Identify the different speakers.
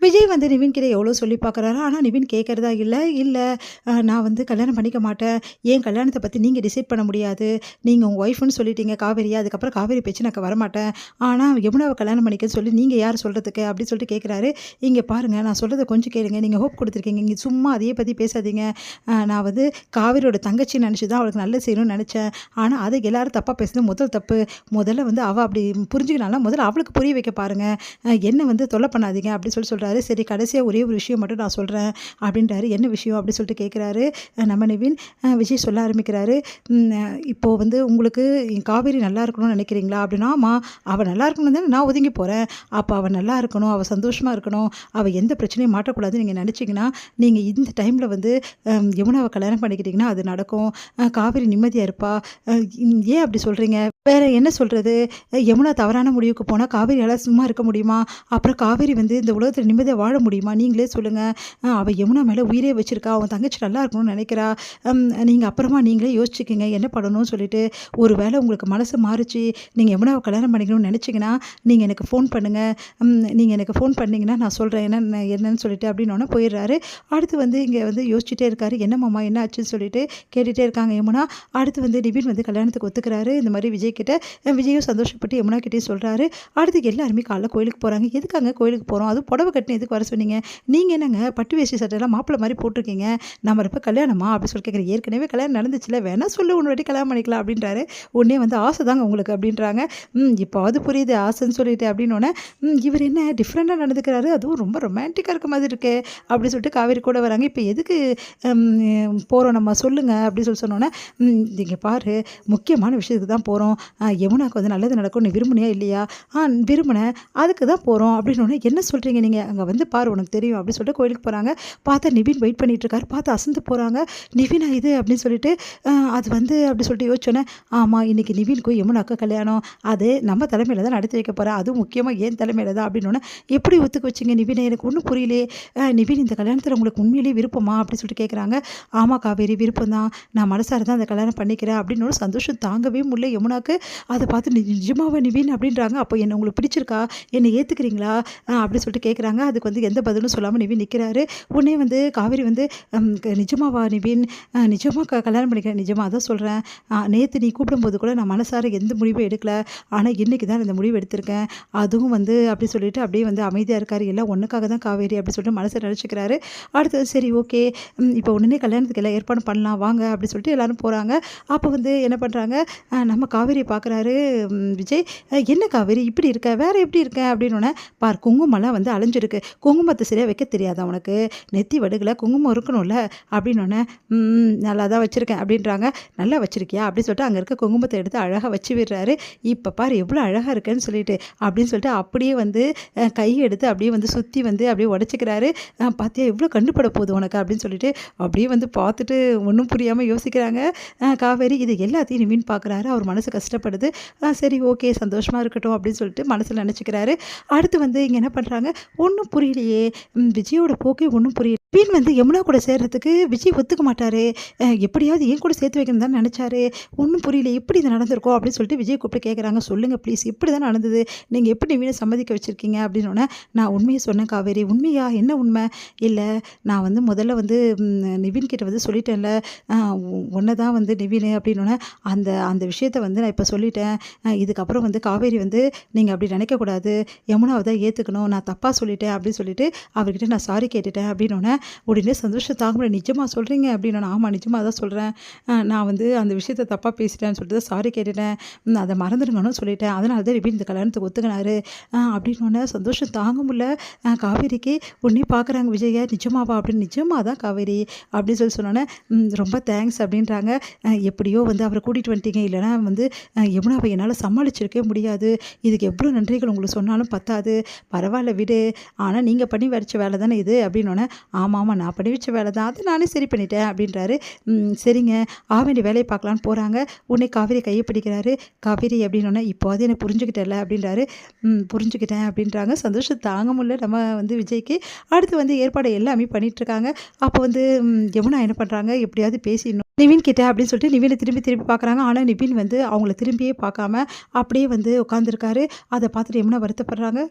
Speaker 1: விஜய் வந்து நிவின் கிட்ட எவ்வளோ சொல்லி பார்க்குறாரு. ஆனா நிவின் கேட்கறதா இல்ல. இல்ல நான் வந்து கல்யாணம் பண்ணிக்க மாட்டேன். என் கல்யாணத்த பத்தி நீங்க டிசைட் பண்ண முடியாது. நீங்க உங்க ஒய்ஃப்ன்னு சொல்லிட்டீங்க காவேரிய. அதுக்கப்புறம் காவேரி பேச்சு நான் வரமாட்டேன். ஆனா யமுனாவ கல்யாணம் பண்ணிக்கன்னு சொல்லி நீங்க யார் சொல்றதுக்கு? அப்படின்னு சொல்லிட்டு கேட்குறாரு. இங்க பாருங்க நான் சொல்றத கொஞ்சம் கேளுங்க. நீங்க ஹோப் குடுத்துருக்கீங்க. இங்க சும்மா அதையே பத்தி பேசாதீங்க. நான் வந்து காவேரியோட தங்கச்சின்னு நெனச்சு தான் அவளுக்கு நல்லது செய்யணும்னு நெனச்சேன். ஆனா அத எல்லாரும் தப்பா பேசுனது முதல் தப்பு. முதல்ல வந்து அவ அப்படி புரிஞ்சுக்கினால முதல்ல அவளுக்கு புரிய வைக்க பாருங்க. என்ன வந்து தொல்ல பண்ணாதீங்க அப்படின்னு சொல்றாரு. சரி கடைசியா ஒரே ஒரு விஷயம் மட்டும் நான் சொல்றேன் அப்படின்றாரு. என்ன விஷயம் அப்படின்னு சொல்லிட்டு கேட்குறாரு நம்ம நிவின். விஜய் சொல்ல ஆரம்பிக்கிறாரு. இப்போ வந்து உங்களுக்கு காவேரி நல்லா இருக்கணும்னு நினைக்கிறீங்களா அப்படின்னா, ஆமா அவள் நல்லா இருக்கணும் தானே நான் ஒதுங்கி போகிறேன். அப்போ அவள் நல்லா இருக்கணும், அவள் சந்தோஷமாக இருக்கணும், அவள் எந்த பிரச்சனையும் மாட்டக்கூடாதுன்னு நீங்கள் நினச்சிங்கன்னா நீங்கள் இந்த டைமில் வந்து யமுனாவை கல்யாணம் பண்ணிக்கிட்டிங்கன்னா அது நடக்கும். காவேரி நிம்மதியாக இருப்பா. ஏன் அப்படி சொல்கிறீங்க? வேற என்ன சொல்கிறது? யமுனா தவறான முடிவுக்கு போனால் காவேரியால் சும்மா இருக்க முடியுமா? அப்புறம் காவேரி வந்து இந்த உலகத்தில் நிம்மதியாக வாழ முடியுமா? நீங்களே சொல்லுங்கள். அவள் யமுனா மேலே உயிரே வச்சிருக்கா. அவன் தங்கச்சி நல்லா இருக்கணும்னு நினைக்கிறா. நீங்கள் அப்புறமா நீங்களே யோசிச்சுக்கிங்க என்ன பண்ணணும்னு சொல்லிட்டு. ஒரு வேளை உங்களுக்கு மனசு மாறிச்சு, நீங்கள் யமுனாவை கல்யாணம் பண்ணிக்கணும்னு நினச்சிங்கன்னா நீங்கள் எனக்கு ஃபோன் பண்ணுங்கள். நீங்கள் எனக்கு ஃபோன் பண்ணிங்கன்னா நான் சொல்கிறேன் என்னன்னு சொல்லிட்டு அப்படின்னோடனே போயிடுறாரு. அடுத்து வந்து இங்கே வந்து யோசிச்சுட்டே இருக்காரு. என்ன மாமா என்ன ஆச்சுன்னு சொல்லிட்டு கேட்டுகிட்டே இருக்காங்க யமுனா. அடுத்து வந்து நிவின் வந்து கல்யாணத்துக்கு ஒத்துக்கிறாரு. இந்த மாதிரி விஜய் கிட்ட. விஜயும் சந்தோஷப்பட்டு யமுனா கிட்டே சொல்கிறாரு. அடுத்து எல்லாருமே காலைல கோயிலுக்கு போகிறாங்க. எதுக்காங்க கோயிலுக்கு போகிறோம்? அதுவும் புடவை கட்டின எதுக்கு வர சொன்னீங்க? நீங்கள் என்னங்க பட்டு வேஷ்டி சட்டையெல்லாம் மாப்பிள்ளை மாதிரி போட்டிருக்கீங்க. நம்ம இப்போ கல்யாணமா அப்படின்னு சொல்லி கேட்குறேன். ஏற்கனவே கல்யாணம் நடந்துச்சுல, வேணா சொல்லு ஒரு வாட்டி கல்யாணம் பண்ணிக்கலாம் அப்படின்றாரு. உடனே வந்து ஆசை தாங்க உங்களுக்கு அப்படின்றாங்க. இப்போது புரியுது ஆசைன்னு சொல்லிட்டு அப்படின்னோடனே இவர் என்ன டிஃப்ரெண்ட்டாக நடந்துக்கிறாரு, அதுவும் ரொம்ப ரொமான்டிக்காக இருக்க மாதிரி இருக்கே அப்படின்னு சொல்லிட்டு காவேரி கூட வராங்க. இப்போ எதுக்கு போகிறோம் நம்ம சொல்லுங்க அப்படின்னு சொல்லி சொன்னோன்னே, இங்கே பாரு முக்கியமான விஷயத்துக்கு தான் போகிறோம். யமுனாவுக்கு வந்து நல்லது நடக்கும் நீ விரும்புனியா இல்லையா? விரும்பினேன் அதுக்கு தான் போகிறோம் அப்படின்னோடனே, என்ன சொல்கிறீங்க நீங்கள்? அங்கே வந்து பாரு உனக்கு தெரியும் அப்படின்னு சொல்லிட்டு கோயிலுக்கு போகிறாங்க. பார்த்தா நிவின் வெயிட் பண்ணிட்டு இருக்காரு. பார்த்து அசந்து போகிறாங்க. நிவினா இது அப்படின்னு சொல்லிட்டு அது வந்து அப்படி சொல்லிட்டு யோசிச்சோன்னே, ஆமாம் இன்னைக்கு நிவினுக்கும் யமுனாக்கும் கல்யாணம். அது நம்ம தலைமையில் தான் நடத்தி வைக்க போகிறேன். அதுவும் முக்கியமாக ஏன் தலைமையில் தான் அப்படின்னோடனே, எப்படி ஒத்துக்க வச்சிங்க நிவினை? எனக்கு ஒன்றும் புரியலையே. நிவின் இந்த கல்யாணத்தில் உங்களுக்கு உண்மையிலேயே விருப்பமா அப்படின்னு சொல்லிட்டு கேட்குறாங்க. ஆமாம் காவேரி விருப்பம் தான், நான் மனசார தான் அந்த கல்யாணம் பண்ணிக்கிறேன் அப்படின்னு சந்தோஷம் தாங்கவே முடியல யமுனாக்கு. அதை பார்த்து நிஜமாவா நிவின் அப்படின்றாங்க. அப்போ என்ன உங்களுக்கு பிடிச்சிருக்கா? என்னை ஏற்றுக்கிறீங்களா அப்படின்னு சொல்லிட்டு கேட்குறாங்க. அதுக்கு வந்து எந்த பதிலும் சொல்லாமல் நிவின் நிற்கிறாரு. உடனே வந்து காவேரி வந்து நிஜமாவா நிவின்? நிஜமாக கல்யாணம் பண்ணிக்கிறேன். நிஜமாக தான் சொல்கிறேன். நேற்று நீ கூப்பிடும்போது கூட நான் மனசார எந்த முடிவும் எடுக்கல. ஆனால் இன்றைக்கி தான் இந்த முடிவு எடுத்திருக்கேன். அதுவும் வந்து அப்படி சொல்லிட்டு அப்படியே வந்து அமைதியாக இருக்காரு. எல்லாம் ஒன்றுக்காக தான் காவேரி அப்படி சொல்லிட்டு மனசை நினச்சிக்கிறாரு. அடுத்தது சரி ஓகே இப்போ உடனே கல்யாணத்துக்கு எல்லாம் ஏற்பாடு பண்ணலாம் வாங்க அப்படி சொல்லிட்டு எல்லோரும் போகிறாங்க. அப்போ வந்து என்ன பண்ணுறாங்க, நம்ம காவேரியை பார்க்குறாரு விஜய். என்ன காவேரி இப்படி இருக்க, வேற எப்படி இருக்க அப்படின்னோடனே, பார் குங்குமம்லாம் வந்து அலைஞ்சிருக்கு, குங்குமத்தை சரியாக வைக்க தெரியாதா உனக்கு? நெத்தி வடுகில் குங்குமம் இருக்கணும்ல அப்படின்னோடனே, நல்லா தான் வச்சுருக்கேன் அப்படின்றாங்க. நல்லா வச்சுருக்கியா அப்படின்னு சொல்லிட்டு அங்கே இருக்க குங்குமத்தை எடுத்து அழகாக வச்சு விடுறாரு. இப்போ பார் எவ்வளோ அழகாக இருக்குன்னு சொல்லிட்டு அப்படின்னு சொல்லிட்டு அப்படியே வந்து கை எடுத்து அப்படியே வந்து சுற்றி வந்து அப்படியே உடச்சிக்கிறாரு. பார்த்தியா எவ்வளோ கண்டுபட போகுது உனக்கு அப்படின்னு சொல்லிட்டு அப்படியே வந்து பார்த்துட்டு ஒன்றும் புரியாமல் யோசிக்கிறாங்க காவேரி. இது எல்லாத்தையும் நிவின் பார்க்குறாரு. அவர் மனசு கஷ்டப்படுது. சரி ஓகே சந்தோஷமாக இருக்கட்டும் அப்படின்னு சொல்லிட்டு மனசில் நினச்சிக்கிறாரு. அடுத்து வந்து இங்கே என்ன பண்ணுறாங்க, ஒன்றும் புரியலையே, விஜயோட போக்கே ஒன்றும் புரியல. நிவின் வந்து யமுனா கூட சேர்றதுக்கு விஜய் ஒத்துக்க மாட்டாரு. எப்படியாவது என் கூட சேர்த்து வைக்கணும் தான் நினச்சாரு. ஒன்றும் புரியல எப்படி இது நடந்திருக்கோம் அப்படின்னு சொல்லிட்டு விஜய் கூப்பிட்டு கேட்குறாங்க. சொல்லுங்கள் ப்ளீஸ் எப்படி தான் நடந்தது? நீங்கள் எப்படி நிவினை சம்மதிக்க வச்சுருக்கீங்க அப்படின்னோடனே, நான் உண்மையை சொன்னேன் காவேரி. உண்மையா? என்ன உண்மை? இல்லை நான் வந்து முதல்ல வந்து நிவின் கிட்ட வந்து சொல்லிட்டேன்ல, ஒன்றை தான் வந்து நிவின் அப்படின்னோடனே, அந்த அந்த விஷயத்த வந்து நான் இப்போ சொல்லிட்டேன். இதுக்கப்புறம் வந்து காவேரி வந்து நீங்கள் அப்படி நினைக்கக்கூடாது, யமுனாவை தான் ஏற்றுக்கணும், நான் தப்பாக சொல்லிட்டேன் அப்படின்னு சொல்லிட்டு அவர்கிட்ட நான் சாரி கேட்டுட்டேன் அப்படின்னோடனே, உடனே சந்தோஷம் தாங்க முடியல. நிஜமாக சொல்கிறீங்க அப்படின்னா, ஆமாம் நிஜமாக தான் சொல்கிறேன். நான் வந்து அந்த விஷயத்தை தப்பாக பேசிட்டேன்னு சொல்லிட்டு சாரி கேட்டுட்டேன், அதை மறந்துடுங்கன்னு சொல்லிட்டேன். அதனால தான் நிவின் இந்த கல்யாணத்துக்கு ஒத்துக்கினாரு அப்படின்னோடனே சந்தோஷம் தாங்க முடியல காவேரிக்கு. உடனே பார்க்குறாங்க விஜயை. நிஜமாவா அப்படின்னு? நிஜமாக தான் காவேரி அப்படின்னு சொன்னோன்னே, ரொம்ப தேங்க்ஸ் அப்படின்றாங்க. எப்படியோ வந்து அவரை கூட்டிகிட்டு வந்துட்டீங்க, இல்லைனா வந்து யமுனாவை என்னால் சமாளிச்சிருக்கவே முடியாது. இதுக்கு எவ்வளோ நன்றிகள் உங்களுக்கு சொன்னாலும் பத்தாது. பரவாயில்ல விடு, ஆனால் நீங்கள் பண்ணி வச்ச வேலை தானே இது அப்படின்னோடனே, ஆமாம் நான் பண்ணி வச்ச வேலை தான், அதை நானே சரி பண்ணிட்டேன் அப்படின்றாரு. சரிங்க வேண்டிய வேலையை பார்க்கலான்னு போகிறாங்க. உடனே காவேரி கையை பிடிக்கிறாரு. காவேரி அப்படின்னோடனே, இப்போது எனக்கு புரிஞ்சுக்கிட்டல அப்படின்றாரு. புரிஞ்சுக்கிட்டேன் அப்படின்றாங்க. சந்தோஷம் தாங்க முடியல நம்ம வந்து விஜய்க்கு. அடுத்து வந்து ஏற்பாடு எல்லாமே பண்ணிகிட்ருக்காங்க. அப்போ வந்து யமுனா என்ன பண்ணுறாங்க, எப்படியாவது பேசிடணும் நிவின் கிட்ட அப்படின்னு சொல்லிட்டு நிவினை திரும்பி திரும்பி பார்க்குறாங்க. ஆனால் நிவின் வந்து அவங்கள திரும்பியே பார்க்காம அப்படியே வந்து உட்காந்துருக்காரு. அதை பார்த்துட்டு யமுனா வருத்தப்படுறாங்க.